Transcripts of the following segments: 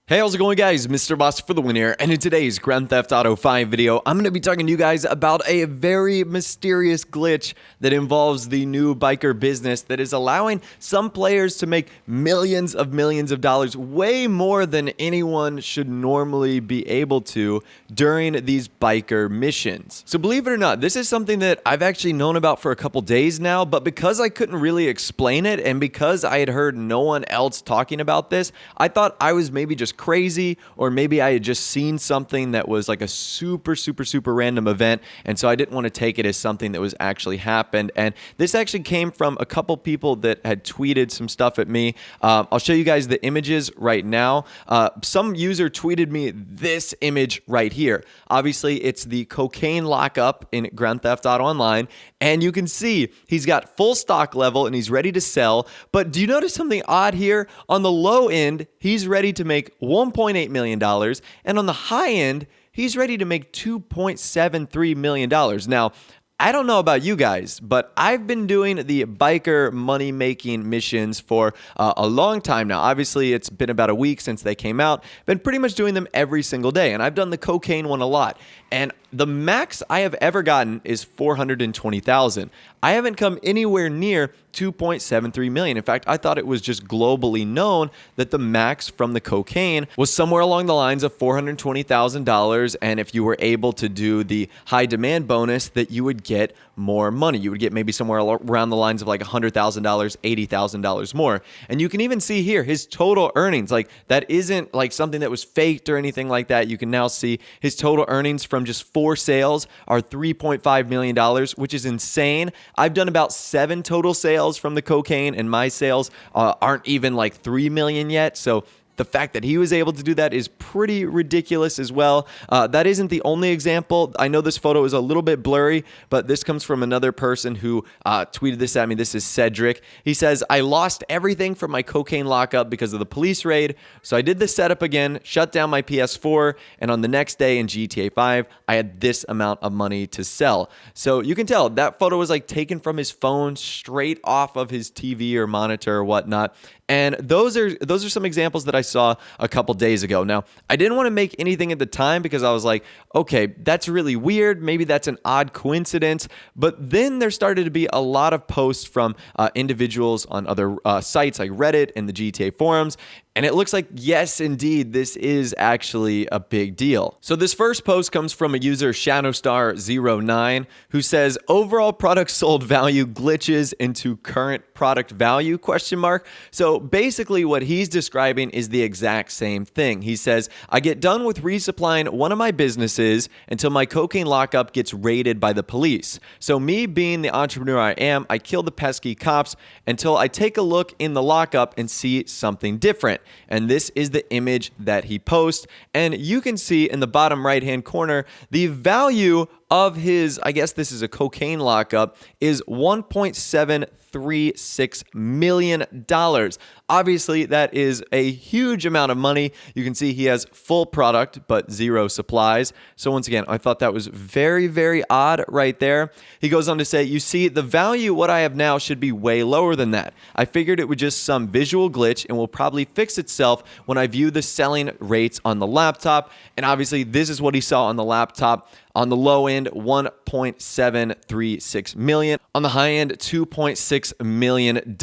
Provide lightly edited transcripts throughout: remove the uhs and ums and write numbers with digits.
Hey, how's it going, guys? Mr. Boss for the win here, and in today's Grand Theft Auto 5 video, I'm going to be talking to you guys about a very mysterious glitch that involves the new biker business that is allowing some players to make millions of dollars, way more than anyone should normally be able to during these biker missions. So believe it or not, this is something that I've actually known about for a couple days now, but because I couldn't really explain it, and because I had heard no one else talking about this, I thought I was maybe just crazy, or maybe I had just seen something that was like a super random event, and so I didn't want to take it as something that was actually happened. And this actually came from a couple people that had tweeted some stuff at me. I'll show you guys the images right now. Some user tweeted me this image right here. Obviously, it's the cocaine lockup in Grand Theft Auto Online, and you can see he's got full stock level and he's ready to sell. But do you notice something odd here? On the low end, he's ready to make $1.8 million, and on the high end, he's ready to make $2.73 million. Now, I don't know about you guys, but I've been doing the biker money-making missions for a long time now. Obviously, it's been about a week since they came out. Been pretty much doing them every single day, and I've done the cocaine one a lot. And the max I have ever gotten is 420,000. I haven't come anywhere near 2.73 million. In fact, I thought it was just globally known that the max from the cocaine was somewhere along the lines of $420,000, and if you were able to do the high demand bonus, that you would get more money. You would get maybe somewhere around the lines of like $100,000, $80,000 more. And you can even see here his total earnings. Like, that isn't like something that was faked or anything like that. You can now see his total earnings from just 4 sales are $3.5 million, which is insane. I've done about 7 total sales from the cocaine, and my sales aren't even like 3 million yet. So the fact that he was able to do that is pretty ridiculous as well. That isn't the only example. I know this photo is a little bit blurry, but this comes from another person who tweeted this at me. This is Cedric. He says, I lost everything from my cocaine lockup because of the police raid. So I did the setup again, shut down my PS4, and on the next day in GTA 5, I had this amount of money to sell. So you can tell that photo was like taken from his phone, straight off of his TV or monitor or whatnot. And those are some examples that I saw a couple days ago. Now, I didn't want to make anything at the time because I was like, okay, that's really weird. Maybe that's an odd coincidence. But then there started to be a lot of posts from individuals on other sites like Reddit and the GTA forums. And it looks like, yes, indeed, this is actually a big deal. So this first post comes from a user, Shadowstar09, who says, overall product sold value glitches into current product value, ? So basically what he's describing is the exact same thing. He says, I get done with resupplying one of my businesses until my cocaine lockup gets raided by the police. So me being the entrepreneur I am, I kill the pesky cops until I take a look in the lockup and see something different. And this is the image that he posts. And you can see in the bottom right-hand corner, the value of his, I guess this is a cocaine lockup, is $1.736 million. Obviously, that is a huge amount of money. You can see he has full product, but 0 supplies. So once again, I thought that was very odd right there. He goes on to say, you see, the value what I have now should be way lower than that. I figured it was just some visual glitch and will probably fix itself when I view the selling rates on the laptop. And obviously, this is what he saw on the laptop. On the low end, 1.736 million. On the high end, $2.6 million.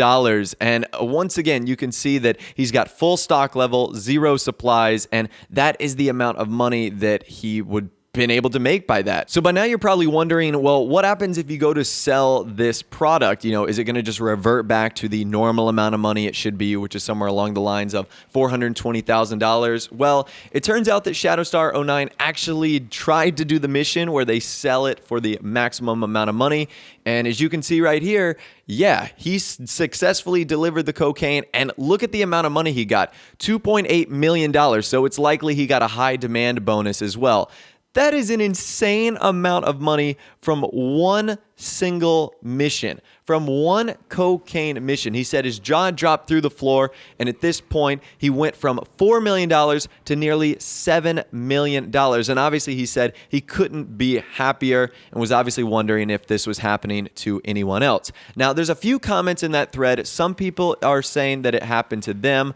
And once again, you can see that he's got full stock level, 0 supplies, and that is the amount of money that he would been able to make by that. So by now you're probably wondering, well, what happens if you go to sell this product? You know, is it going to just revert back to the normal amount of money it should be, which is somewhere along the lines of $420,000? Well, it turns out that Shadowstar09 actually tried to do the mission where they sell it for the maximum amount of money. And as you can see right here, yeah, he successfully delivered the cocaine, and look at the amount of money he got, $2.8 million. So it's likely he got a high demand bonus as well. That is an insane amount of money from one single mission. From one cocaine mission. He said his jaw dropped through the floor, and at this point, he went from $4 million to nearly $7 million. And obviously, he said he couldn't be happier and was obviously wondering if this was happening to anyone else. Now, there's a few comments in that thread. Some people are saying that it happened to them.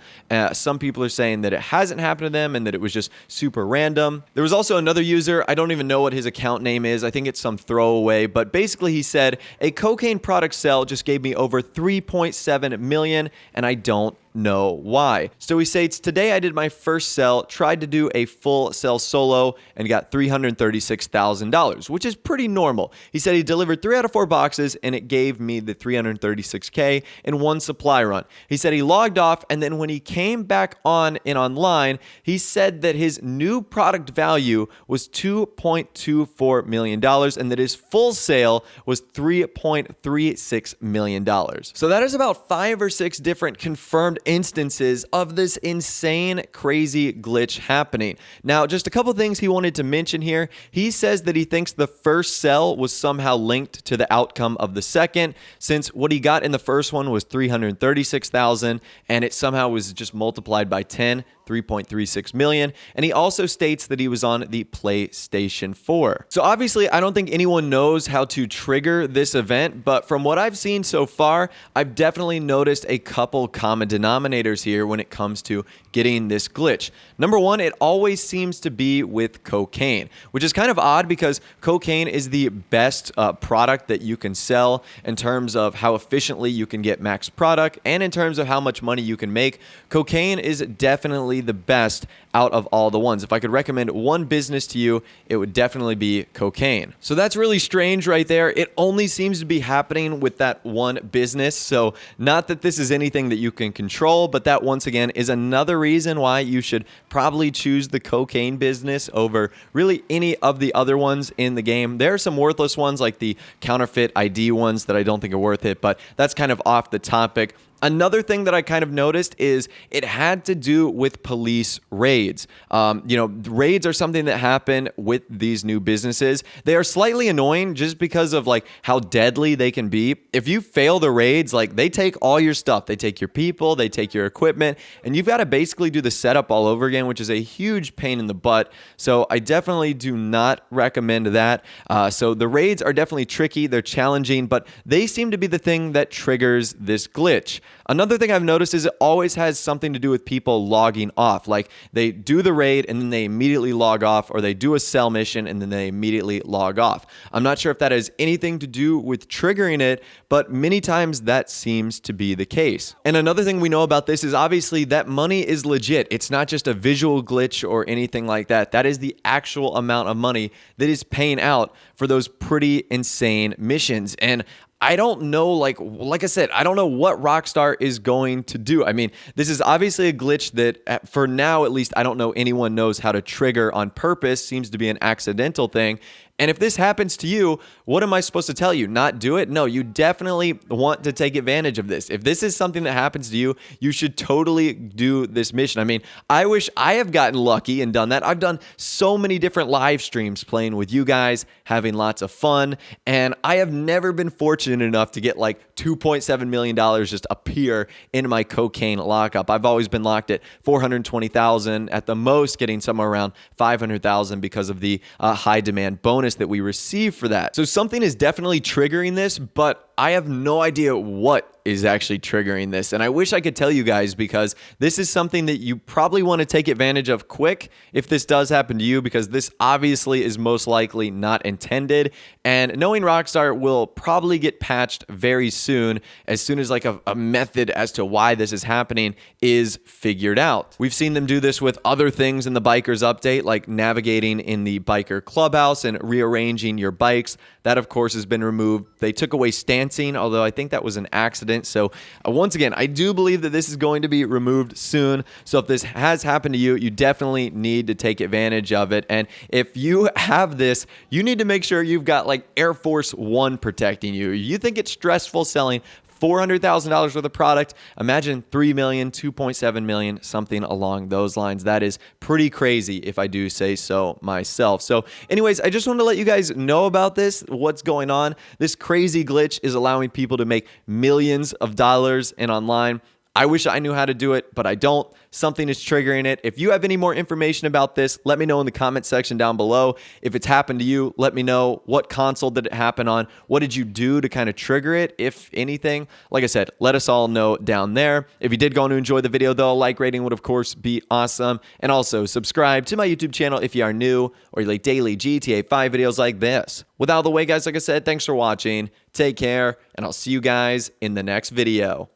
Some people are saying that it hasn't happened to them and that it was just super random. There was also another user. I don't even know what his account name is. I think it's some throwaway, but basically he said, a cocaine product sell just gave me over 3.7 million, and I don't know why. So he states, today I did my first sell, tried to do a full sell solo, and got $336,000, which is pretty normal. He said he delivered 3 out of 4 boxes, and it gave me the $336K in one supply run. He said he logged off, and then when he came back on and online, he said that his new product value was $2.24 million, and that his full sale was $3.36 million. So that is about 5 or 6 different confirmed instances of this insane, crazy glitch happening. Now, just a couple things he wanted to mention here. He says that he thinks the first sell was somehow linked to the outcome of the second, since what he got in the first one was $336,000, and it somehow was just multiplied by 10. 3.36 million, and he also states that he was on the PlayStation 4. So obviously, I don't think anyone knows how to trigger this event, but from what I've seen so far, I've definitely noticed a couple common denominators here when it comes to getting this glitch. Number one, it always seems to be with cocaine, which is kind of odd because cocaine is the best product that you can sell in terms of how efficiently you can get max product and in terms of how much money you can make. Cocaine is definitely the best out of all the ones. If I could recommend one business to you, it would definitely be cocaine. So that's really strange right there. It only seems to be happening with that one business. So not that this is anything that you can control, but that once again is another reason why you should probably choose the cocaine business over really any of the other ones in the game. There are some worthless ones like the counterfeit ID ones that I don't think are worth it, but that's kind of off the topic. Another thing that I kind of noticed is it had to do with police raids. Raids are something that happen with these new businesses. They are slightly annoying just because of like how deadly they can be. If you fail the raids, like they take all your stuff. They take your people, they take your equipment, and you've got to basically do the setup all over again, which is a huge pain in the butt. So I definitely do not recommend that. So the raids are definitely tricky. They're challenging, but they seem to be the thing that triggers this glitch. Another thing I've noticed is it always has something to do with people logging off. Like they do the raid and then they immediately log off, or they do a sell mission and then they immediately log off. I'm not sure if that has anything to do with triggering it, but many times that seems to be the case. And another thing we know about this is obviously that money is legit. It's not just a visual glitch or anything like that. That is the actual amount of money that is paying out for those pretty insane missions. And I don't know, like I said, I don't know what Rockstar is going to do. I mean, this is obviously a glitch that, for now at least, I don't know anyone knows how to trigger on purpose. Seems to be an accidental thing. And if this happens to you, what am I supposed to tell you? Not do it? No, you definitely want to take advantage of this. If this is something that happens to you, you should totally do this mission. I mean, I wish I have gotten lucky and done that. I've done so many different live streams playing with you guys, having lots of fun, and I have never been fortunate enough to get like $2.7 million just appear in my cocaine lockup. I've always been locked at $420,000, at the most getting somewhere around $500,000 because of the high demand bonus that we receive for that. So something is definitely triggering this, but I have no idea what is actually triggering this. And I wish I could tell you guys, because this is something that you probably want to take advantage of quick if this does happen to you, because this obviously is most likely not intended. And knowing Rockstar will probably get patched very soon as like a method as to why this is happening is figured out. We've seen them do this with other things in the Bikers update, like navigating in the biker clubhouse and rearranging your bikes. That, of course, has been removed. They took away stancing, although I think that was an accident. So once again, I do believe that this is going to be removed soon. So if this has happened to you, you definitely need to take advantage of it. And if you have this, you need to make sure you've got like Air Force One protecting you. You think it's stressful selling $400,000 worth of product. Imagine 3 million, 2.7 million, something along those lines. That is pretty crazy if I do say so myself. So anyways, I just wanted to let you guys know about this, what's going on. This crazy glitch is allowing people to make millions of dollars in online. I wish I knew how to do it, but I don't. Something is triggering it. If you have any more information about this, let me know in the comment section down below. If it's happened to you, let me know. What console did it happen on? What did you do to kind of trigger it, if anything? Like I said, let us all know down there. If you did go on to enjoy the video, though, a like rating would, of course, be awesome. And also, subscribe to my YouTube channel if you are new or you like daily GTA 5 videos like this. With out of the way, guys, like I said, thanks for watching. Take care, and I'll see you guys in the next video.